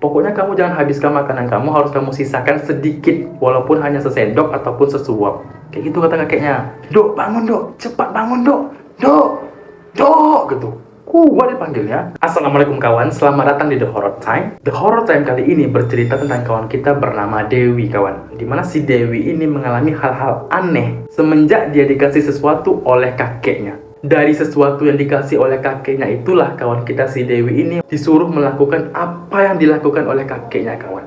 Pokoknya kamu jangan habiskan makanan kamu, harus kamu sisakan sedikit, walaupun hanya sesendok ataupun sesuap. Kayak gitu kata kakeknya. Dok, bangun dok, cepat bangun dok, dok, dok, gitu. Kuat dipanggilnya. Assalamualaikum kawan, selamat datang di The Horror Time. The Horror Time kali ini bercerita tentang kawan kita bernama Dewi kawan. Dimana si Dewi ini mengalami hal-hal aneh semenjak dia dikasih sesuatu oleh kakeknya. Dari sesuatu yang dikasih oleh kakeknya itulah kawan kita si Dewi ini disuruh melakukan apa yang dilakukan oleh kakeknya kawan.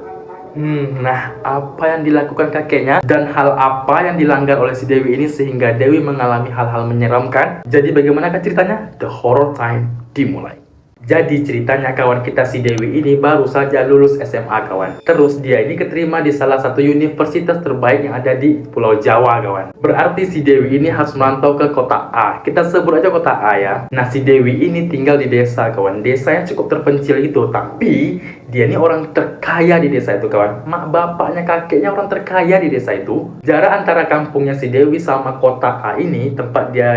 Nah, apa yang dilakukan kakeknya dan hal apa yang dilanggar oleh si Dewi ini sehingga Dewi mengalami hal-hal menyeramkan. Jadi bagaimanakah ceritanya? The Horror Time dimulai. Jadi ceritanya kawan kita si Dewi ini baru saja lulus SMA kawan. Terus dia ini keterima di salah satu universitas terbaik yang ada di Pulau Jawa kawan. Berarti si Dewi ini harus merantau ke kota A. Kita sebut aja kota A ya. Nah si Dewi ini tinggal di desa kawan. Desa yang cukup terpencil itu. Tapi dia ini orang terkaya di desa itu kawan. Mak bapaknya kakeknya orang terkaya di desa itu. Jarak antara kampungnya si Dewi sama kota A ini, tempat dia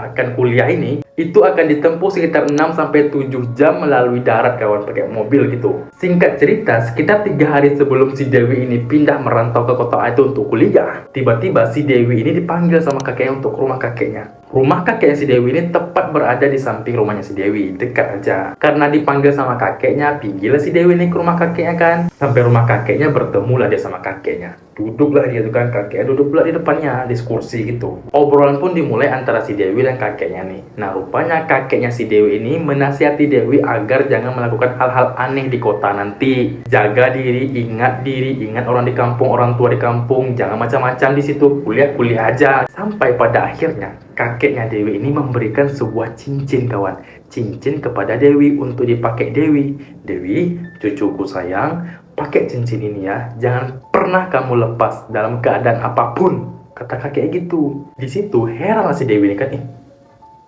akan kuliah ini, itu akan ditempuh sekitar 6-7 jam melalui darat kawan, pakai mobil gitu. Singkat cerita, sekitar 3 hari sebelum si Dewi ini pindah merantau ke kota A itu untuk kuliah, tiba-tiba si Dewi ini dipanggil sama kakeknya untuk ke rumah kakeknya. Rumah kakeknya si Dewi ini tepat berada di samping rumahnya si Dewi, dekat aja. Karena dipanggil sama kakeknya, pergilah si Dewi ini ke rumah kakeknya kan. Sampai rumah kakeknya bertemulah dia sama kakeknya. Duduklah dia tuh kan, kakeknya duduk pula di depannya, diskusi gitu. Obrolan pun dimulai antara si Dewi dan kakeknya nih. Nah rupanya kakeknya si Dewi ini menasihati Dewi agar jangan melakukan hal-hal aneh di kota nanti. Jaga diri, ingat orang di kampung, orang tua di kampung, jangan macam-macam di situ, kuliah aja. Sampai pada akhirnya kakeknya Dewi ini memberikan sebuah cincin kawan. Cincin kepada Dewi untuk dipakai Dewi. Dewi, cucuku sayang, pakai cincin ini ya. Jangan pernah kamu lepas dalam keadaan apapun. Kata kakek gitu. Di situ heran si Dewi ini kan.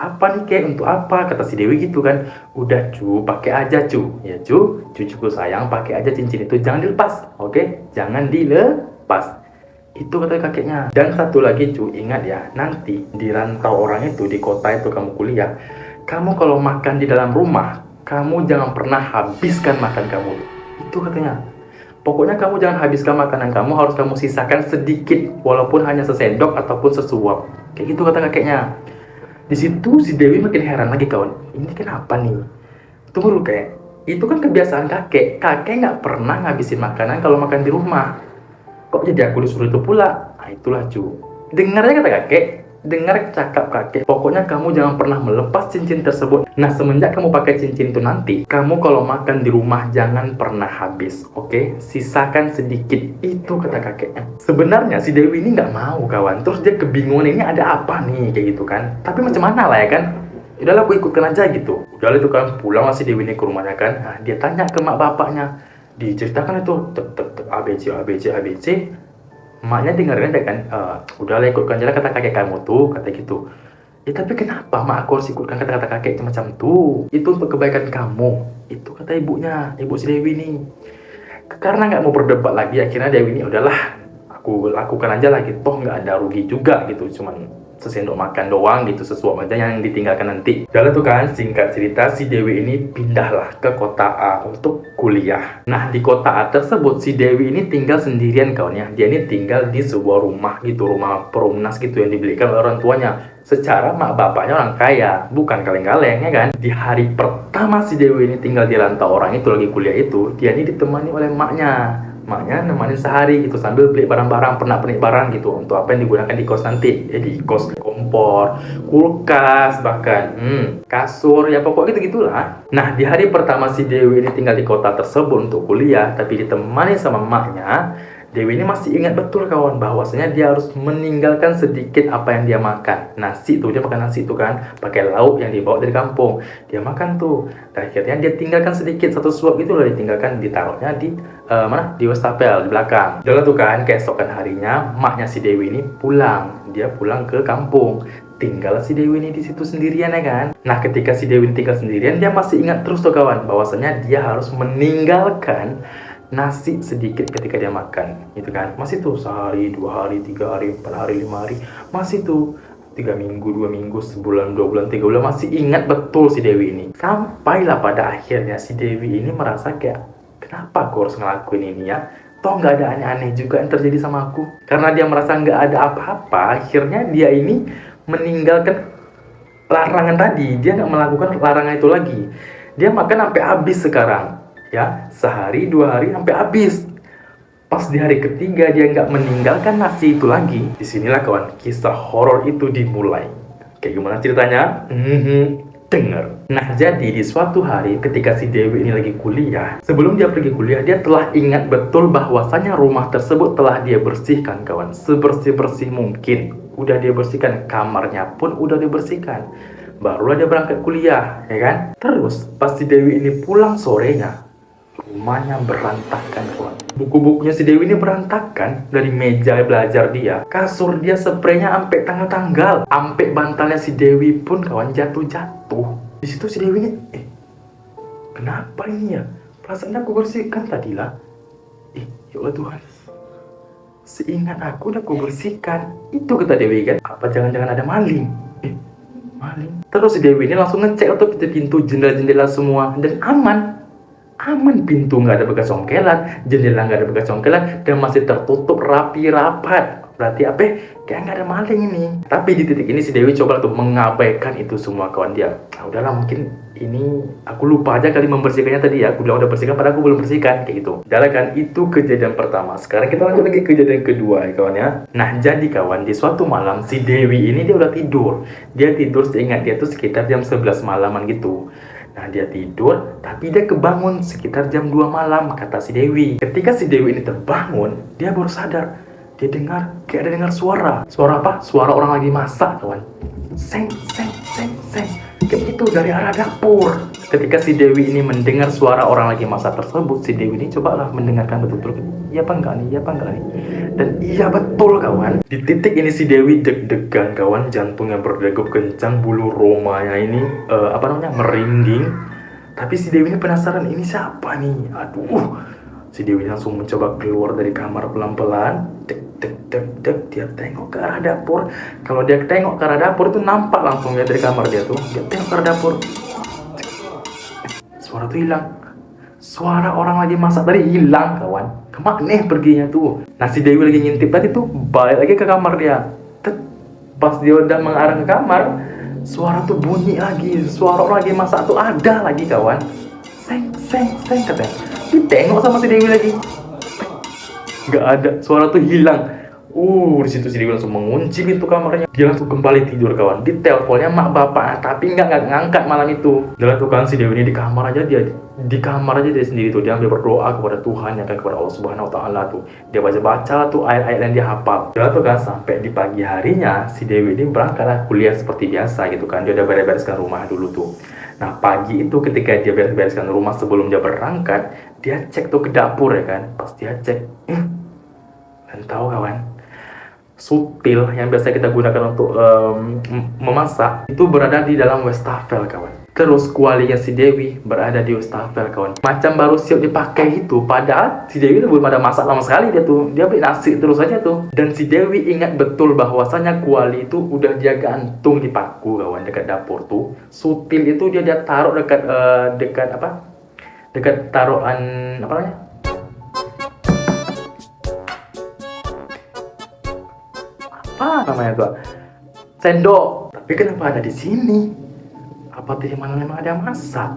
Apa nih kek, untuk apa? Kata si Dewi gitu kan. Udah cu, pakai aja cu. Ya cu, cucuku sayang, pakai aja cincin itu. Jangan dilepas, oke? Jangan dilepas. Itu kata kakeknya. Dan satu lagi cu, ingat ya, nanti di rantau orang itu, di kota itu kamu kuliah, kamu kalau makan di dalam rumah, kamu jangan pernah habiskan makan kamu. Itu katanya. Pokoknya kamu jangan habiskan makanan kamu, harus kamu sisakan sedikit, walaupun hanya sesendok ataupun sesuap. Kayak gitu kata kakeknya. Di situ si Dewi makin heran lagi kawan. Ini kenapa nih? Tunggu dulu kayak. Itu kan kebiasaan kakek. Kakek nggak pernah ngabisin makanan kalau makan di rumah. Kok jadi aku disuruh itu pula? Nah itulah cu. Dengar aja kata kakek. Dengar cakap kakek. Pokoknya kamu jangan pernah melepas cincin tersebut. Nah semenjak kamu pakai cincin itu nanti, kamu kalau makan di rumah jangan pernah habis. Oke? Sisakan sedikit. Itu kata kakeknya. Sebenarnya si Dewi ini nggak mau kawan. Terus dia kebingungan ini ada apa nih kayak gitu kan. Tapi macam mana lah ya kan. Udahlah aku ikutkan aja gitu. Udahlah itu kan, pulang si Dewi ini ke rumahnya kan. Nah, dia tanya ke mak bapaknya. Diceritakan itu ABC. Maknya dengerin deh kan, udahlah ikutkan aja kata kakek kamu tuh, kata gitu. Ya tapi kenapa mak aku harus ikutkan kata-kata kakek macam tuh? Itu untuk kebaikan kamu. Itu kata ibunya, ibu si Dewi nih. Karena nggak mau berdebat lagi, akhirnya Dewi ini udahlah, aku lakukan aja lah gitu. Toh nggak ada rugi juga gitu, cuman sesendok makan doang gitu, sesuap aja yang ditinggalkan nanti. Udah tuh kan, singkat cerita si Dewi ini pindahlah ke kota A untuk kuliah. Nah di kota A tersebut si Dewi ini tinggal sendirian kawan ya. Dia ini tinggal di sebuah rumah gitu, rumah perumnas gitu yang dibelikan oleh orang tuanya. Secara mak bapaknya orang kaya, bukan kaleng-kaleng ya kan. Di hari pertama si Dewi ini tinggal di rantau orang itu lagi kuliah itu, dia ini ditemani oleh maknya. Maknya nemanin sehari gitu sambil beli barang-barang, pernak-pernik barang gitu untuk apa yang digunakan di kos nanti. Jadi kos, kompor, kulkas, bahkan kasur, ya pokok gitu-gitulah. Nah di hari pertama si Dewi ini tinggal di kota tersebut untuk kuliah, tapi ditemani sama maknya. Dewi ini masih ingat betul kawan bahwasanya dia harus meninggalkan sedikit apa yang dia makan. Nasi tuh, dia makan nasi tuh kan, pakai lauk yang dibawa dari kampung. Dia makan tuh. Dan akhirnya dia tinggalkan sedikit, satu suap gitu loh ditinggalkan, ditaruhnya di mana? Di wastafel di belakang. Udah tuh kan, keesokan harinya maknya si Dewi ini pulang. Dia pulang ke kampung. Tinggal si Dewi ini di situ sendirian ya kan. Nah ketika si Dewi ini tinggal sendirian, dia masih ingat terus tuh kawan bahwasanya dia harus meninggalkan nasi sedikit ketika dia makan gitu kan. Masih tuh sehari, 2 hari, 3 hari, 4 hari, 5 hari, masih tuh 3 minggu, 2 minggu, sebulan, 2 bulan, 3 bulan, masih ingat betul si Dewi ini. Sampailah pada akhirnya si Dewi ini merasa kayak, kenapa aku harus ngelakuin ini ya? Toh nggak ada aneh-aneh juga yang terjadi sama aku. Karena dia merasa nggak ada apa-apa, akhirnya dia ini meninggalkan larangan tadi. Dia nggak melakukan larangan itu lagi. Dia makan sampai habis sekarang, ya, sehari 2 hari sampai habis. Pas di hari ketiga dia nggak meninggalkan nasi itu lagi. Disinilah kawan, kisah horor itu dimulai. Kayak gimana ceritanya? Dengar. Nah, jadi di suatu hari ketika si Dewi ini lagi kuliah, sebelum dia pergi kuliah, dia telah ingat betul bahwasanya rumah tersebut telah dia bersihkan, kawan. Sebersih-bersih mungkin. Udah dia bersihkan, kamarnya pun udah dibersihkan. Barulah dia berangkat kuliah, ya kan? Terus, pas si Dewi ini pulang sorenya, rumahnya berantakan, kawan. Buku-bukunya si Dewi ini berantakan. Dari meja belajar dia, kasur dia spraynya sampai tanggal-tanggal, sampai bantalnya si Dewi pun kawan jatuh-jatuh. Di situ si Dewi ini, kenapa ini ya? Perasaan aku bersihkan tadi lah. Ya Allah Tuhan, seingat aku udah aku bersihkan. Itu kata Dewi kan, apa jangan-jangan ada maling? Maling. Terus si Dewi ini langsung ngecek tuh pintu, jendela-jendela semua, dan aman, pintu nggak ada bekas congkelan, jendela nggak ada bekas congkelan, dan masih tertutup rapi rapat. Berarti apa? Kayak nggak ada maling ini. Tapi di titik ini si Dewi coba tuh mengabaikan itu semua, kawan. Dia, udahlah, mungkin ini aku lupa aja kali membersihkannya tadi ya. Aku bilang udah bersihkan, padahal aku belum bersihkan, kayak gitu. Udahlah kan, itu kejadian pertama. Sekarang kita lanjut lagi ke kejadian kedua ya kawan ya. Nah, jadi kawan, di suatu malam si Dewi ini dia udah tidur. Dia tidur, seingat dia tuh sekitar jam 11 malaman gitu. Nah, dia tidur, tapi dia kebangun sekitar jam 2 malam, kata si Dewi. Ketika si Dewi ini terbangun, dia baru sadar. Dia dengar, kayak ada dengar suara. Suara apa? Suara orang lagi masak, kawan. Seng, seng, seng, seng. Kayak gitu dari arah dapur. Ketika si Dewi ini mendengar suara orang lagi masak tersebut, si Dewi ini cobalah mendengarkan betul-betul. Iya apa enggak nih? Iya apa enggak nih? Dan iya betul, kawan. Di titik ini si Dewi deg-degan, kawan. Jantungnya berdegup kencang, bulu romanya ini merinding. Tapi si Dewi ini penasaran, ini siapa nih? Aduh. Si Dewi langsung mencoba keluar dari kamar pelan-pelan. Dek, dia tengok ke arah dapur. Kalau dia tengok ke arah dapur itu nampak langsung ya dari kamar dia tuh. Dia tengok ke arah dapur. Suara tuh hilang. Suara orang lagi masak tadi hilang, kawan. Kemana perginya tuh? Nah, si Dewi lagi ngintip tadi tuh balik lagi ke kamar dia. Pas dia udah mengarah ke kamar, suara tuh bunyi lagi. Suara orang lagi masak tuh ada lagi, kawan. Seng, seng, seng katanya. Ditengok sama si Dewi lagi, nggak ada, suara tuh hilang. Di situ si Dewi langsung mengunci pintu kamarnya. Dia langsung kembali tidur, kawan. Di teleponnya mak bapak, tapi nggak ngangkat malam itu. Jalan tuh kan si Dewi ini di kamar aja dia sendiri tuh. Dia ambil berdoa kepada Tuhan, ya kan, kepada Allah Subhanahu Wa Taala tuh. Dia baca tuh ayat-ayat yang dia hafal. Jalan tuh kan sampai di pagi harinya si Dewi ini berangkatlah kuliah seperti biasa gitu kan. Dia udah beres-bereskan rumah dulu tuh. Nah, pagi itu ketika dia beres-bereskan rumah sebelum dia berangkat, dia cek tuh ke dapur, ya kan. Pas dia cek, dan tahu, kawan, sutil yang biasa kita gunakan untuk memasak itu berada di dalam wastafel, kawan. Terus kualinya si Dewi berada di wastafel, kawan. Macam baru siap dipakai itu, padahal si Dewi belum ada masak sama sekali. Dia beli nasi terus aja tuh. Dan si Dewi ingat betul bahwasanya kuali itu udah dia gantung di paku, kawan, dekat dapur tuh. Sutil itu dia taruh dekat dekat taruhan apa namanya? Apa namanya tuh? Sendok. Tapi kenapa ada di sini? Apa di mana memang ada masak?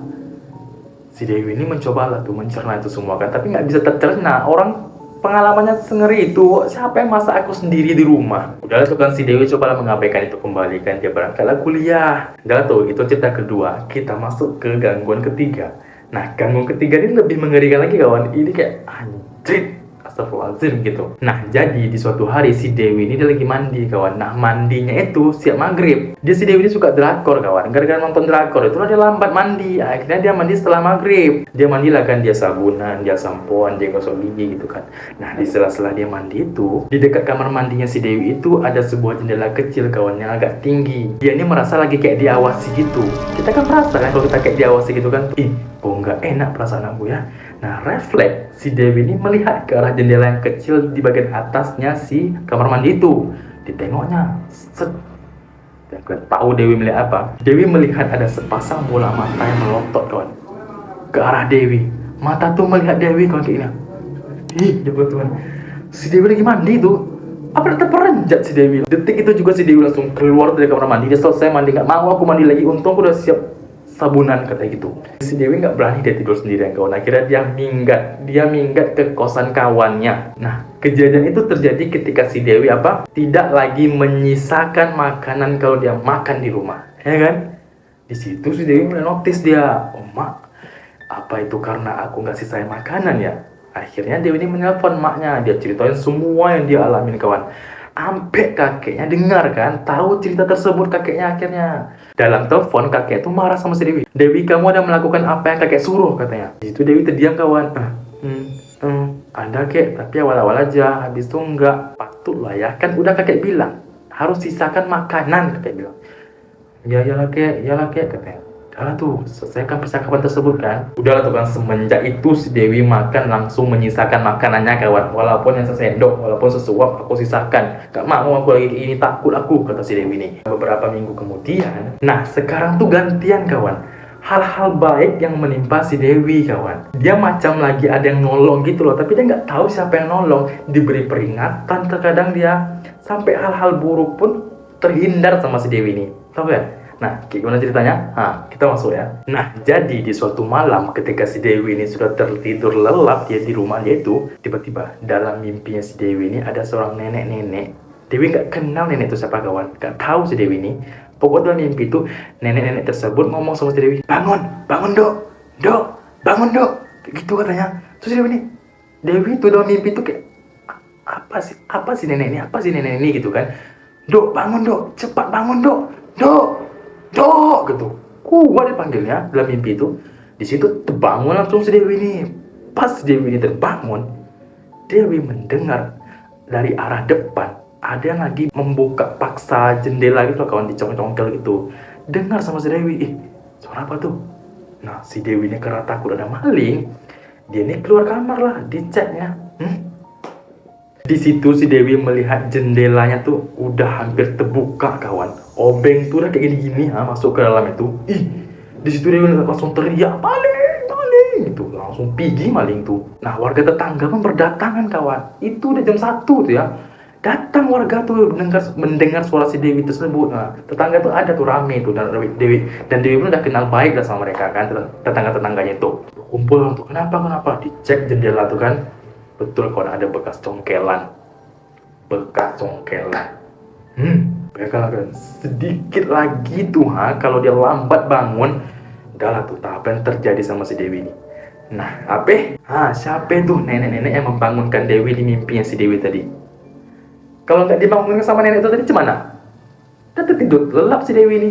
Si Dewi ini mencoba tuh mencerna itu semua kan, tapi nggak bisa tercerna. Orang pengalamannya sengeri itu, siapa yang masak aku sendiri di rumah? Udahlah tuh kan si Dewi cobalah mengabaikan itu kembali kan. Dia berangkatlah kuliah. Udahlah tuh, itu cerita kedua. Kita masuk ke gangguan ketiga. Nah, gangguan ketiga ini lebih mengerikan lagi, kawan. Ini kayak anjir, astagfirullahaladzim gitu. Nah, jadi di suatu hari si Dewi ini dia lagi mandi, kawan. Nah, mandinya itu siap maghrib. Si Dewi ini suka drakor, kawan. Gara-gara nonton drakor itulah dia lambat mandi. Akhirnya dia mandi setelah maghrib. Dia mandilah kan, dia sabunan, dia sampoan, dia gosok gigi gitu kan. Nah, di sela-sela dia mandi itu, di dekat kamar mandinya si Dewi itu ada sebuah jendela kecil, kawan, yang agak tinggi. Dia ini merasa lagi kayak diawasi gitu. Kita kan merasa kan kalau kita kayak diawasi gitu kan. Nggak enak perasaan aku ya. Nah, refleks si Dewi ini melihat ke arah jendela yang kecil di bagian atasnya si kamar mandi itu. Ditengoknya, set. Dan kalian tahu Dewi melihat apa? Dewi melihat ada sepasang bola mata yang melotot, kawan, ke arah Dewi. Mata tuh melihat Dewi kawan kayak gini. Ih, ya Tuhan. Si Dewi lagi mandi tuh. Apa terperanjat si Dewi? Detik itu juga si Dewi langsung keluar dari kamar mandi. Dia selesai mandi, nggak mau aku mandi lagi. Untung aku udah siap sabunan katanya gitu. Si Dewi nggak berani dia tidur sendirian kawan. Akhirnya dia minggat ke kosan kawannya. Nah, kejadian itu terjadi ketika si Dewi tidak lagi menyisakan makanan kalau dia makan di rumah, ya kan? Di situ si Dewi mulai notice dia, oh mak, apa itu karena aku nggak sisain makanan ya? Akhirnya Dewi ini menelpon maknya, dia ceritain semua yang dia alamin kawan. Sampai kakeknya dengar kan, tahu cerita tersebut kakeknya akhirnya. Dalam telepon kakek itu marah sama si Dewi. Dewi, kamu ada melakukan apa yang kakek suruh katanya. Di situ Dewi terdiam kawan. Ada kek, tapi awal-awal aja, habis itu enggak. Patutlah ya, kan udah kakek bilang harus sisakan makanan, kakek bilang. Ya iyalah kek katanya. Udahlah tuh, selesaikan percakapan tersebut kan. Udahlah tuh kan, semenjak itu si Dewi makan langsung menyisakan makanannya kawan. Walaupun yang sesendok, walaupun sesuap aku sisakan. Gak mau aku lagi ini, takut aku, kata si Dewi ini. Beberapa minggu kemudian, nah sekarang tuh gantian kawan. Hal-hal baik yang menimpa si Dewi kawan. Dia macam lagi ada yang nolong gitu loh, tapi dia nggak tahu siapa yang nolong. Diberi peringatan terkadang dia. Sampai hal-hal buruk pun terhindar sama si Dewi ini. Tahu ya? Nah, gimana ceritanya? Kita masuk ya. Nah, jadi di suatu malam ketika si Dewi ini sudah tertidur lelap dia di rumah dia itu, tiba-tiba dalam mimpinya si Dewi ini ada seorang nenek-nenek. Dewi nggak kenal nenek itu siapa kawan, nggak tahu si Dewi ini. Pokoknya dalam mimpi itu nenek-nenek tersebut ngomong sama si Dewi, bangun dok, bangun dok, gitu katanya. Terus si Dewi itu dalam mimpi itu kayak apa sih nenek ini gitu kan. Dok, bangun dok, cepat bangun dok, gitu. Kuat dipanggilnya dalam mimpi itu. Di situ terbangun langsung si Dewi ini. Pas Dewi ini terbangun, Dewi mendengar dari arah depan ada yang lagi membuka paksa jendela gitu loh kawan, dicongkel gitu. Dengar sama si Dewi, suara apa tuh? Nah, si Dewi ini karena takut ada maling, dia ini keluar kamar lah, diceknya. Di situ si Dewi melihat jendelanya tuh udah hampir terbuka kawan. Obeng tuh udah kayak gini-gini masuk ke dalam itu. Di situ Dewi langsung teriak, maling gitu. Langsung pergi maling tuh. Nah, warga tetangga pun berdatangan kawan. Itu udah jam 1 tuh ya. Datang warga tuh mendengar suara si Dewi tersebut. Nah, tetangga tuh ada tuh rame tuh, dan Dewi pun udah kenal baik lah sama mereka kan, tetangga-tetangganya itu. Kumpul tuh, kenapa? Dicek jendela tuh kan. Betul kawan, ada bekas congkelan. Mereka kan sedikit lagi tuh kalau dia lambat bangun, udahlah tuh apa yang terjadi sama si Dewi ini. Nah, siapa tuh nenek-nenek yang membangunkan Dewi di mimpinya si Dewi tadi? Kalau nggak dibangunkan sama nenek itu tadi gimana? Udah tertidur lelap si Dewi ini.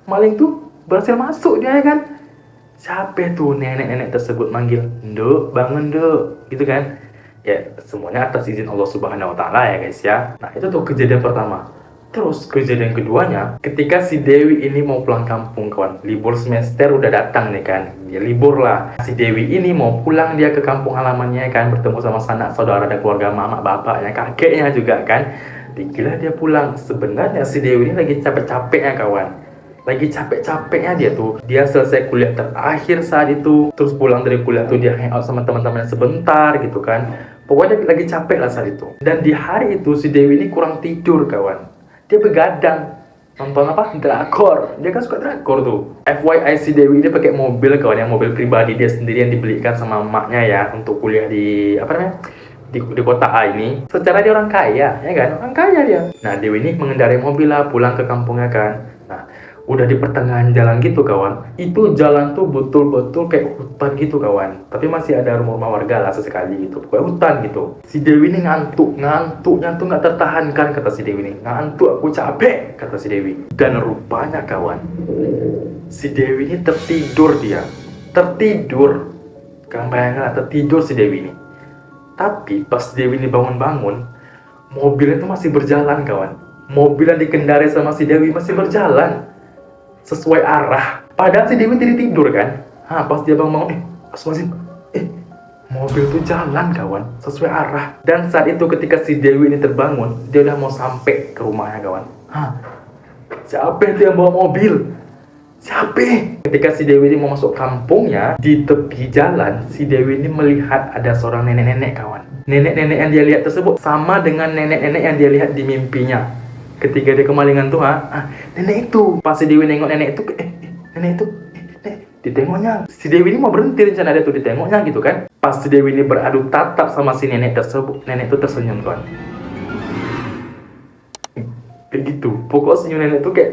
Maling tuh berhasil masuk dia ya kan. Siapa tuh nenek-nenek tersebut manggil, "Nduk, bangun Nduk," gitu kan. Ya, semuanya atas izin Allah Subhanahu wa Ta'ala ya guys ya. Nah, itu tuh kejadian pertama. Terus kejadian keduanya, ketika si Dewi ini mau pulang kampung kawan, libur semester udah datang nih kan, dia libur lah. Si Dewi ini mau pulang dia ke kampung halamannya kan, bertemu sama sanak saudara dan keluarga mama, bapaknya, kakeknya juga kan. Dikira dia pulang, sebenarnya si Dewi ini lagi capek-capeknya kawan. Lagi capek-capeknya dia selesai kuliah terakhir saat itu, terus pulang dari kuliah tuh dia hangout sama teman-temannya sebentar gitu kan. Pokoknya lagi capek lah saat itu. Dan di hari itu si Dewi ini kurang tidur kawan. Dia begadang nonton drakor. Dia kan suka drakor tuh. FYI si Dewi ini pakai mobil kawan, yang mobil pribadi dia sendiri yang dibelikan sama emaknya ya untuk kuliah di di kota A ini. Secara dia orang kaya ya kan, orang kaya dia. Nah, Dewi ini mengendarai mobil lah pulang ke kampungnya kan. Nah, udah di pertengahan jalan gitu kawan, itu jalan tuh betul-betul kayak hutan gitu kawan, tapi masih ada rumah warga lah sesekali gitu, kayak hutan gitu. Si Dewi ini ngantuknya tuh nggak tertahankan, kata si Dewi ini, ngantuk, aku capek, kata si Dewi. Dan rupanya kawan, si Dewi ini tertidur. Kang bayangkan lah, tertidur si Dewi ini. Tapi pas Dewi ini bangun-bangun, mobilnya tuh masih berjalan kawan. Mobil yang dikendarai sama si Dewi masih berjalan sesuai arah. Padahal si Dewi tidur kan. Pas dia bangun, mobil tuh jalan kawan, sesuai arah. Dan saat itu ketika si Dewi ini terbangun, dia udah mau sampai ke rumahnya kawan. Siapa itu yang bawa mobil? Siapa? Ketika si Dewi ini mau masuk kampungnya, di tepi jalan, si Dewi ini melihat ada seorang nenek-nenek, kawan. Nenek-nenek yang dia lihat tersebut sama dengan nenek-nenek yang dia lihat di mimpinya. Ketika dia kemalingan tuh, nenek itu. Pas si Dewi nengok nenek itu, nenek itu, ditengoknya. Si Dewi ini mau berhenti rencana dia tuh ditengoknya gitu kan. Pas si Dewi ini beradu tatap sama si nenek tersebut, nenek itu tersenyum, kawan. Kayak gitu. Pokok senyum nenek itu kayak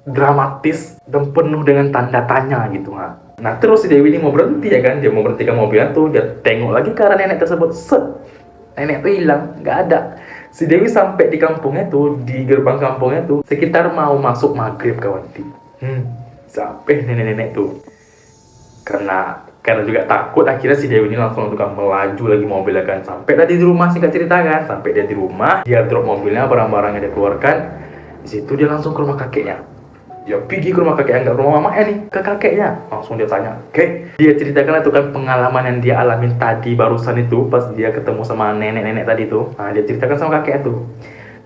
dramatis dan penuh dengan tanda tanya gitu. Nah terus si Dewi ini mau berhenti ya kan, dia mau berhentikan mobilnya tuh, dia tengok lagi ke arah nenek tersebut, set, nenek tuh hilang, nggak ada. Si Dewi sampai di kampungnya tuh, di gerbang kampungnya tuh sekitar mau masuk maghrib, kawan. Sampai nenek-nenek tuh karena juga takut, akhirnya si Dewi ini langsung tukang melaju lagi mobilnya kan, sampai tadi di rumah, singkat cerita kan, sampai dia di rumah, dia drop mobilnya, barang-barangnya dia keluarkan. Di situ dia langsung ke rumah kakeknya. Dia pergi ke rumah kakeknya, nggak ke rumah mamanya nih, ke kakeknya. Langsung dia tanya, "Kek," dia ceritakan itu kan pengalaman yang dia alamin tadi barusan itu pas dia ketemu sama nenek-nenek tadi tuh. Nah dia ceritakan sama kakeknya tuh.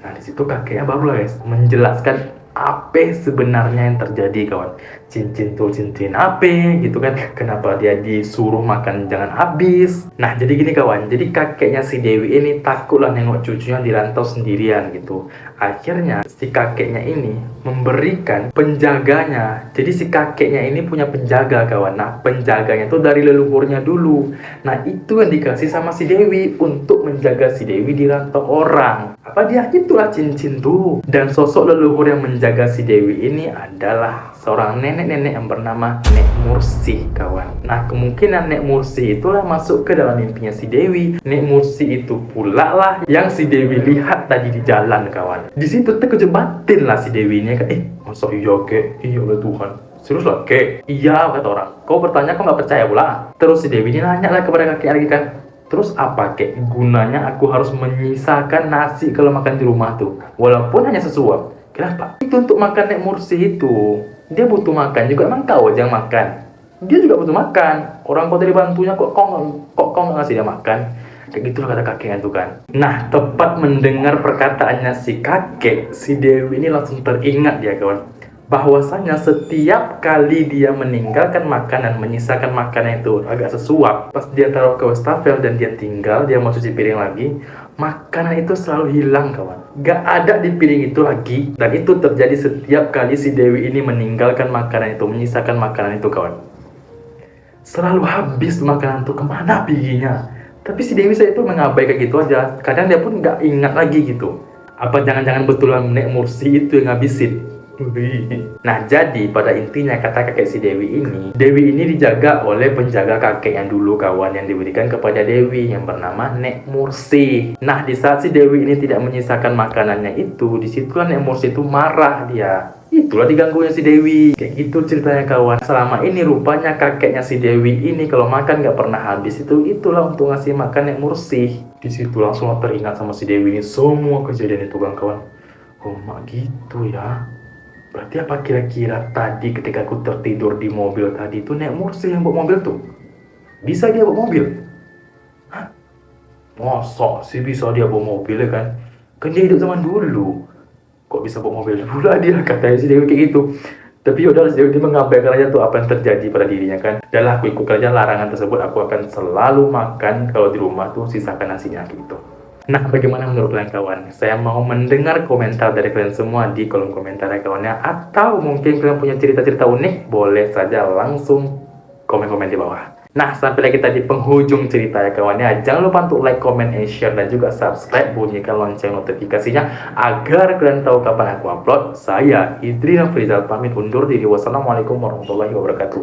Nah di situ kakeknya baru lah guys menjelaskan apa sebenarnya yang terjadi, kawan. Cincin tuh cincin apa gitu kan, kenapa dia disuruh makan jangan habis. Nah jadi gini, kawan, jadi kakeknya si Dewi ini takutlah nengok cucunya di rantau sendirian gitu. Akhirnya si kakeknya ini memberikan penjaganya. Jadi si kakeknya ini punya penjaga, kawan. Nah penjaganya tuh dari leluhurnya dulu. Nah itu yang dikasih sama si Dewi untuk menjaga si Dewi di rantau orang. Apa dia, itulah cincin tuh. Dan sosok leluhur yang menjaga si Dewi ini adalah seorang nenek-nenek yang bernama Nek Mursi, kawan. Nah kemungkinan Nek Mursi itulah masuk ke dalam mimpinya si Dewi. Nek Mursi itu pula lah yang si Dewi lihat tadi di jalan, kawan. Di situ terkejut batin lah si Dewi ini kan, masa iya kek, iya oleh Tuhan, serius lah kek, iya kata orang. Kau bertanya kau nggak percaya pula. Terus si Dewi ini nanya lah kepada kakek lagi kan, terus apa kek gunanya aku harus menyisakan nasi kalau makan di rumah tuh, walaupun hanya sesuap. Kenapa? Itu untuk makan Nek Mursi itu. Dia butuh makan juga, emang kau aja yang makan. Dia juga butuh makan. Orang kau tadi bantunya kok kau nggak ngasih dia makan. Kayak gitulah kata kakeknya itu kan. Nah tepat mendengar perkataannya si kakek, si Dewi ini langsung teringat dia, kawan, bahwasanya setiap kali dia meninggalkan makanan, menyisakan makanan itu agak sesuap, pas dia taruh ke wastafel dan dia tinggal, dia mau cuci piring lagi, makanan itu selalu hilang, kawan. Gak ada di piring itu lagi. Dan itu terjadi setiap kali si Dewi ini meninggalkan makanan itu, menyisakan makanan itu, kawan. Selalu habis makanan itu, kemana piginya. Tapi si Dewi saya itu mengabaikan gitu aja. Kadang dia pun gak ingat lagi gitu. Apa jangan-jangan betulan Nek Mursi itu yang ngabisin. Nah jadi pada intinya kata kakek si Dewi ini dijaga oleh penjaga kakek yang dulu, kawan, yang diberikan kepada Dewi yang bernama Nek Mursi. Nah di saat si Dewi ini tidak menyisakan makanannya itu, disitulah Nek Mursi itu marah dia. Itulah diganggunya si Dewi. Kayak gitu ceritanya, kawan. Selama ini rupanya kakeknya si Dewi ini kalau makan gak pernah habis itu, itulah untuk ngasih makan Nek Mursi. Di situ langsung teringat sama si Dewi ini semua kejadian itu, kawan. Oh mak gitu ya. Berarti apa kira-kira tadi ketika aku tertidur di mobil tadi itu Nek Mursi yang bawa mobil tuh? Bisa dia bawa mobil? Hah? Masa sih bisa dia bawa mobil ya kan? Kan dia hidup zaman dulu. Kok bisa bawa mobil pula dia, katanya si Dewi kayak gitu. Tapi yaudah, si Dewi mengabaikan aja tuh apa yang terjadi pada dirinya kan. Dan lah aku ikut aja larangan tersebut, aku akan selalu makan kalau di rumah tuh sisakan nasinya gitu. Nah, bagaimana menurut kalian, kawan? Saya mau mendengar komentar dari kalian semua di kolom komentar ya, kawannya. Atau mungkin kalian punya cerita-cerita unik, boleh saja langsung komen-komen di bawah. Nah, sampai lagi kita di penghujung cerita ya, kawannya. Jangan lupa untuk like, comment, and share, dan juga subscribe, bunyikan lonceng notifikasinya agar kalian tahu kapan aku upload. Saya, Idri Nafrizal, pamit undur diri. Wassalamualaikum warahmatullahi wabarakatuh.